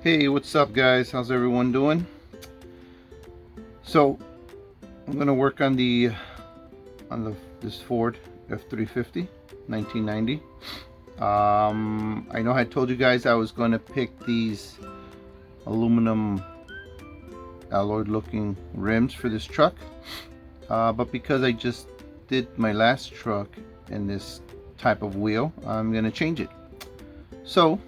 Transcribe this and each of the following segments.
Hey, what's up guys? How's everyone doing? So I'm gonna work on this Ford F350 1990. I know I told you guys I was going to pick these aluminum alloyed looking rims for this truck, but because I just did my last truck in this type of wheel, I'm going to change it. So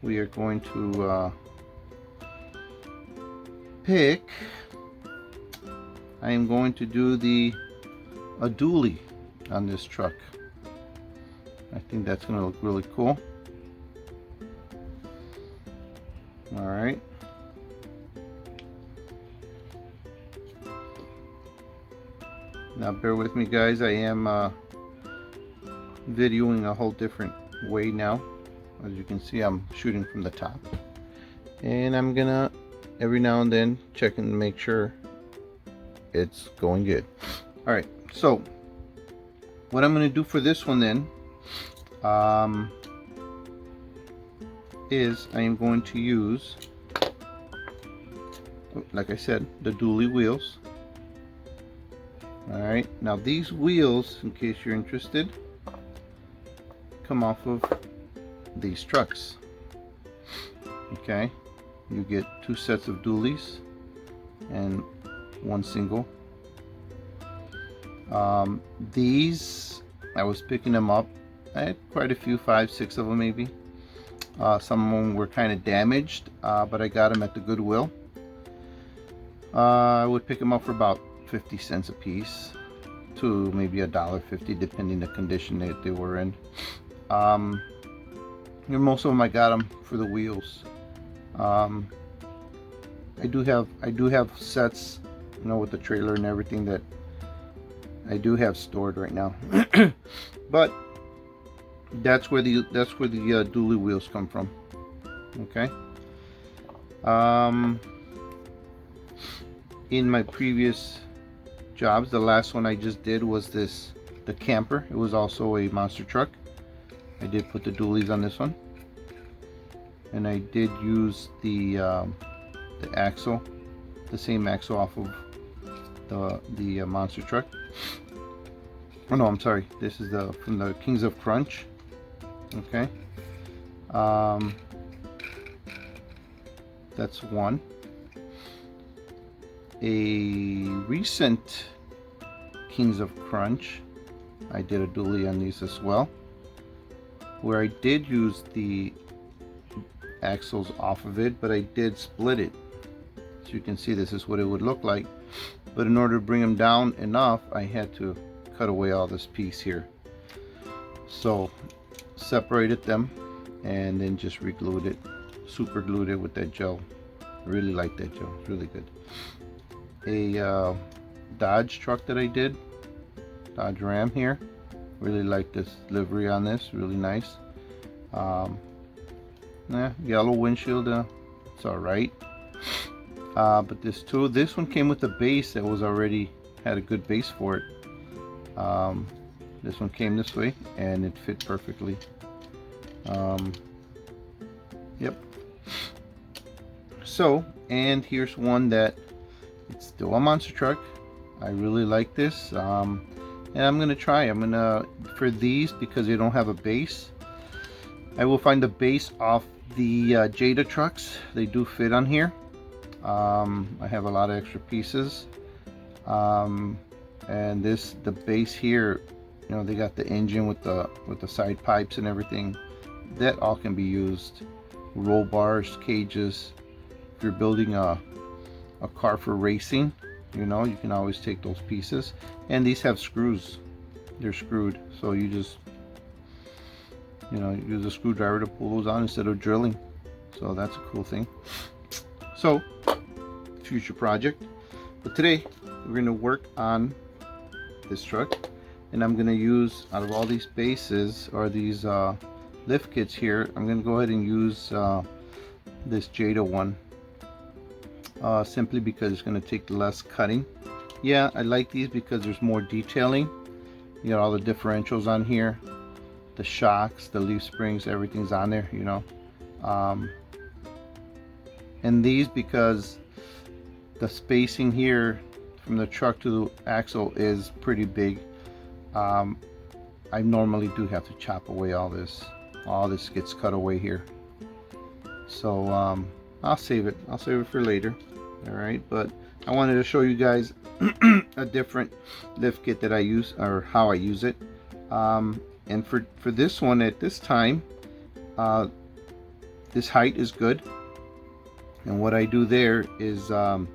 we are going to pick. I am going to do a dually on this truck. I think that's going to look really cool. All right. Now bear with me guys, I am videoing a whole different way now. As you can see, I'm shooting from the top. And I'm gonna every now and then check and make sure it's going good. All right, so what I'm gonna do for this one then is I am going to use, like I said, the dually wheels. All right, now these wheels, in case you're interested, come off of these trucks. Okay, you get two sets of dualies and one single. These, I was picking them up. I had quite a few, 5, 6 of them maybe. Some of them were kind of damaged, but I got them at the Goodwill. I would pick them up for about 50 cents a piece to maybe $1.50 depending the condition that they were in. And most of them I got them for the wheels. I do have sets, you know, with the trailer and everything that I do have stored right now. But that's where the dually wheels come from. Okay. In my previous jobs, the last one I just did was the camper. It was also a monster truck. I did put the dualies on this one, and I did use the axle, the same axle off of the monster truck. Oh no, I'm sorry. This is from the Kings of Crunch. Okay. That's one. A recent Kings of Crunch, I did a dually on these as well, where I did use the axles off of it, but I did split it. So you can see this is what it would look like. But in order to bring them down enough, I had to cut away all this piece here. So separated them and then just re-glued it, super glued it with that gel. I really like that gel, it's really good. A Dodge truck that I did, Dodge Ram here. Really like this livery on this, really nice. Yellow windshield, it's all right. But this one came with a base that was already had a good base for it. This one came this way and it fit perfectly. Yep. So, and here's one that it's still a monster truck. I really like this, and I'm gonna try. For these, because they don't have a base, I will find the base off the Jada trucks. They do fit on here. I have a lot of extra pieces, and the base here, you know, they got the engine with the side pipes and everything. That all can be used. Roll bars, cages. If you're building a car for racing, you know, you can always take those pieces. And these have screws. They're screwed, so you just, you know, use a screwdriver to pull those on instead of drilling. So that's a cool thing. So, future project. But today we're going to work on this truck, and I'm going to use, out of all these bases or these lift kits here, I'm going to go ahead and use this Jada one, simply because it's going to take less cutting. Yeah, I like these because there's more detailing. You got all the differentials on here, the shocks, the leaf springs, everything's on there, you know. And these, because the spacing here from the truck to the axle is pretty big, I normally do have to chop away all this. All this gets cut away here. So I'll save it for later. All right, but I wanted to show you guys a different lift kit that I use, or how I use it. And for this one at this time, this height is good. And what I do there is I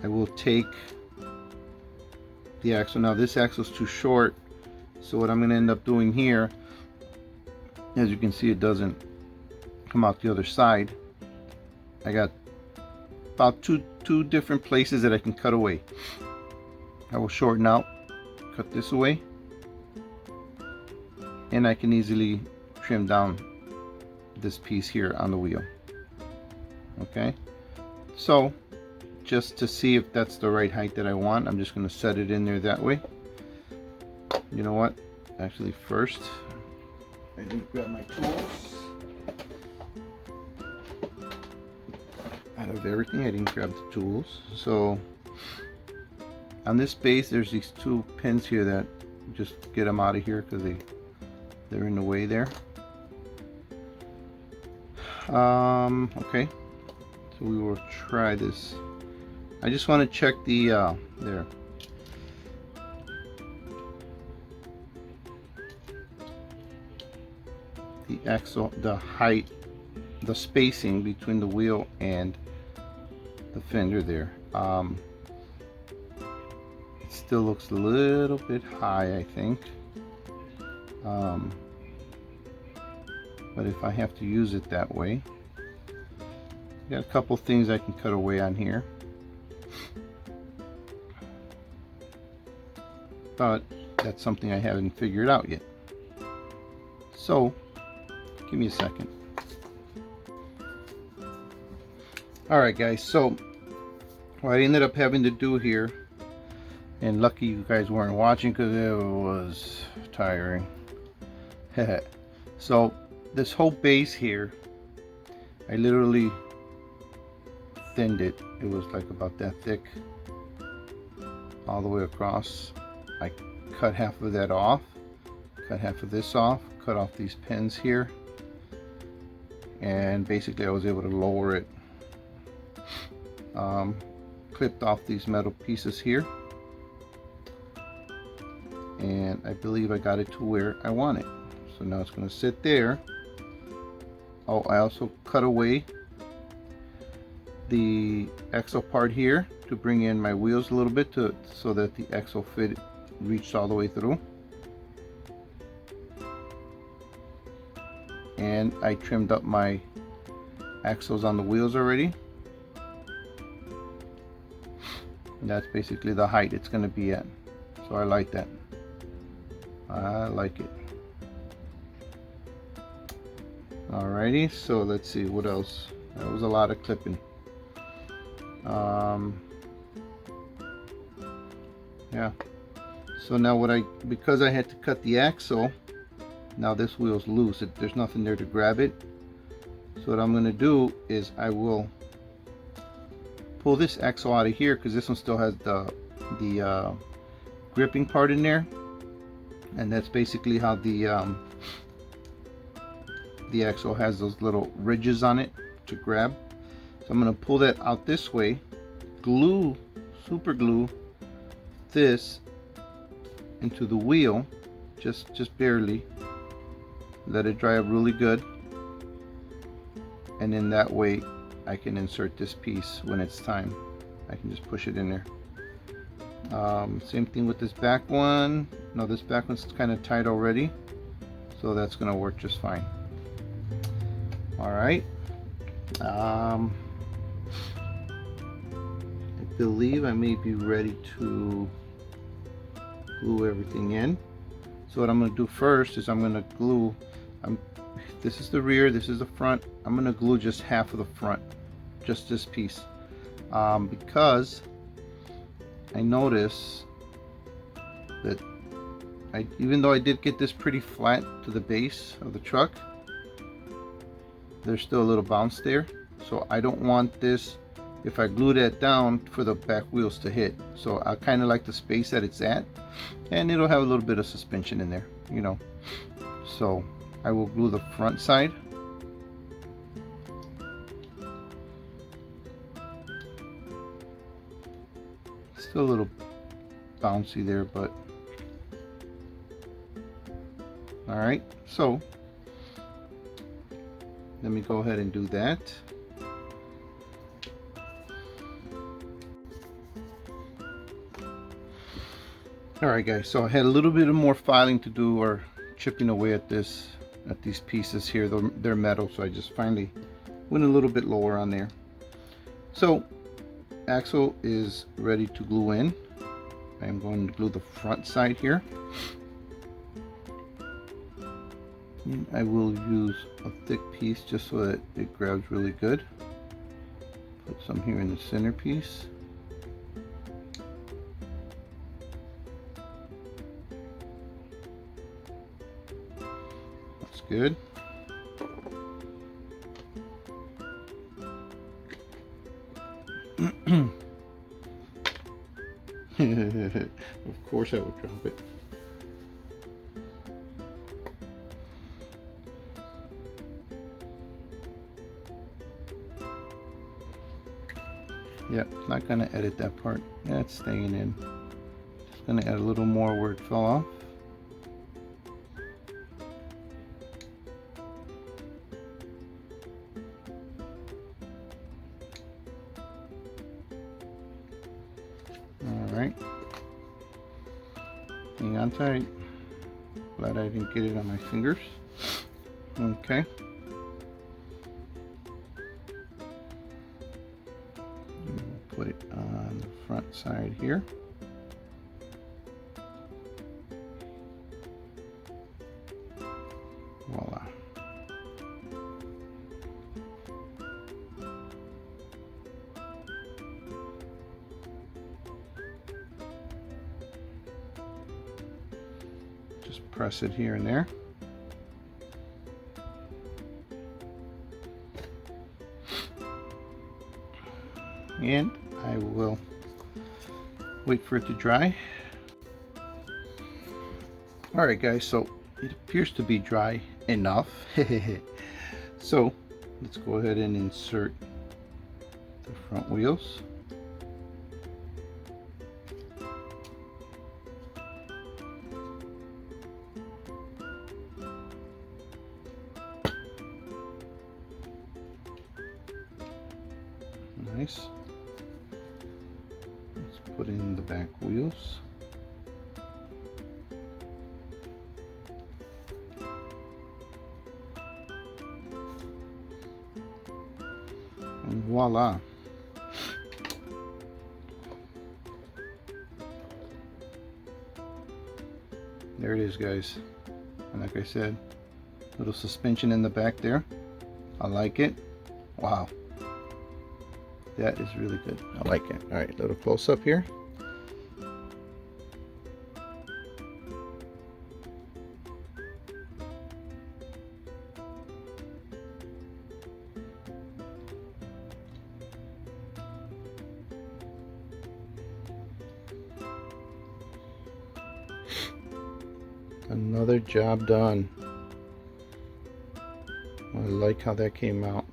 will take the axle. Now this axle is too short, so what I'm going to end up doing here, as you can see, it doesn't come out the other side. I got about two different places that I can cut away. I will shorten out, cut this away, and I can easily trim down this piece here on the wheel. Okay, so just to see if that's the right height that I want, I'm just going to set it in there that way. You know what, actually first I didn't grab my tools. Out of everything, I didn't grab the tools. So on this base, there's these two pins here that just get them out of here because they're in the way there. Okay, so we will try this. I just want to check the there. The axle, the height, the spacing between the wheel and the fender there. It still looks a little bit high, I think. But if I have to use it that way, got a couple things I can cut away on here. But that's something I haven't figured out yet. So give me a second. Alright guys, so what I ended up having to do here, and lucky you guys weren't watching because it was tiring. So this whole base here, I literally thinned it. It was like about that thick all the way across. I cut half of that off, cut half of this off, cut off these pins here, and basically I was able to lower it. Clipped off these metal pieces here, and I believe I got it to where I want it. So now it's going to sit there. Oh, I also cut away the axle part here to bring in my wheels a little bit so that the axle fit reached all the way through. And I trimmed up my axles on the wheels already. And that's basically the height it's going to be at. So I like that. I like it. Alrighty, so let's see what else. That was a lot of clipping. Yeah. So now because I had to cut the axle, now this wheel's loose. There's nothing there to grab it. So what I'm going to do is I will pull this axle out of here, because this one still has the gripping part in there, and that's basically how the axle has those little ridges on it to grab. So I'm going to pull that out this way, super glue this into the wheel, just barely, let it dry up really good, and then that way I can insert this piece when it's time. I can just push it in there. Same thing with this back one. No, this back one's kind of tight already, so that's gonna work just fine. All right. I believe I may be ready to glue everything in. So what I'm going to do first is I'm going to glue, this is the rear, this is the front. I'm going to glue just half of the front, just this piece, because I notice that even though I did get this pretty flat to the base of the truck, there's still a little bounce there. So I don't want this, if I glue that down, for the back wheels to hit. So I kind of like the space that it's at, and it'll have a little bit of suspension in there, you know. So I will glue the front side. Still a little bouncy there, but all right. So let me go ahead and do that. All right, guys, so I had a little bit of more filing to do, or chipping away at these pieces here. They're metal, so I just finally went a little bit lower on there. So axle is ready to glue in. I am going to glue the front side here. And I will use a thick piece just so that it grabs really good. Put some here in the center piece. That's good. Of course I would drop it. Yep, not gonna edit that part. That's staying in. Just gonna add a little more where it fell off. Alright. Hang on tight. Glad I didn't get it on my fingers. Okay. Put it on the front side here. Voila. Just press it here and there. And I will wait for it to dry. Alright guys, so it appears to be dry enough. So let's go ahead and insert the front wheels. Nice. Let's put in the back wheels. And voila. There it is, guys. And like I said, little suspension in the back there. I like it. Wow. That is really good. I like it. All right, little close up here. Another job done. I like how that came out.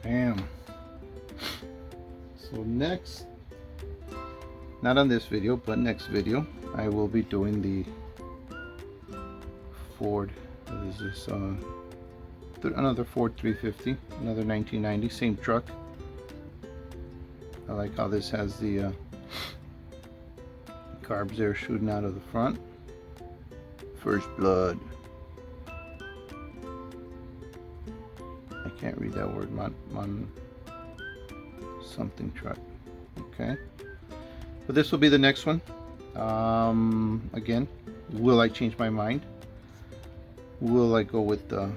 Bam. So next, not on this video, but next video, I will be doing the Ford. This is another Ford 350, another 1990, same truck. I like how this has the carbs there shooting out of the front. First blood. I can't read that word. Mon something truck. Okay. But this will be the next one. Again, will I change my mind? Will I go with the...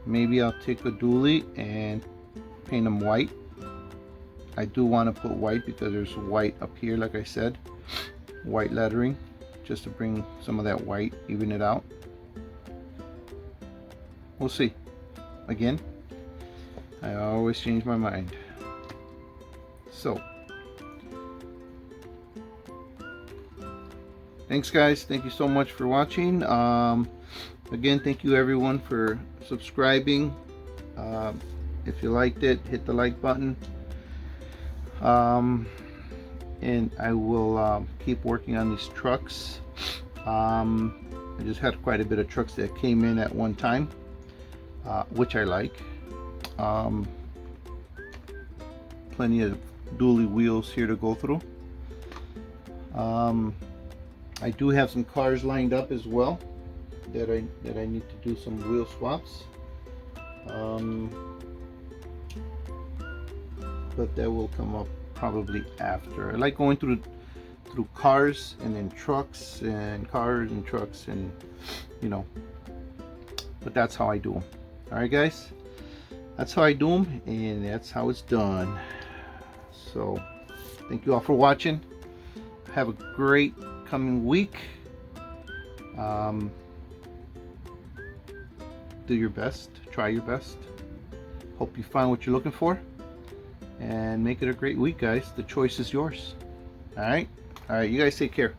Maybe I'll take a dually and paint them white. I do want to put white because there's white up here, like I said. white lettering just to bring some of that white, even it out. We'll see. Again, I always change my mind. So thanks guys, thank you so much for watching. Again, thank you everyone for subscribing. If you liked it, hit the like button. And I will keep working on these trucks. I just had quite a bit of trucks that came in at one time, which I like. Plenty of dually wheels here to go through. I do have some cars lined up as well that I need to do some wheel swaps. But that will come up probably after. I like going through cars and then trucks and cars and trucks, and you know, but that's how I do them. All right guys, that's how I do them, and that's how it's done. So thank you all for watching. Have a great coming week. Do your best, try your best. Hope you find what you're looking for, and make it a great week guys. The choice is yours. All right, you guys take care.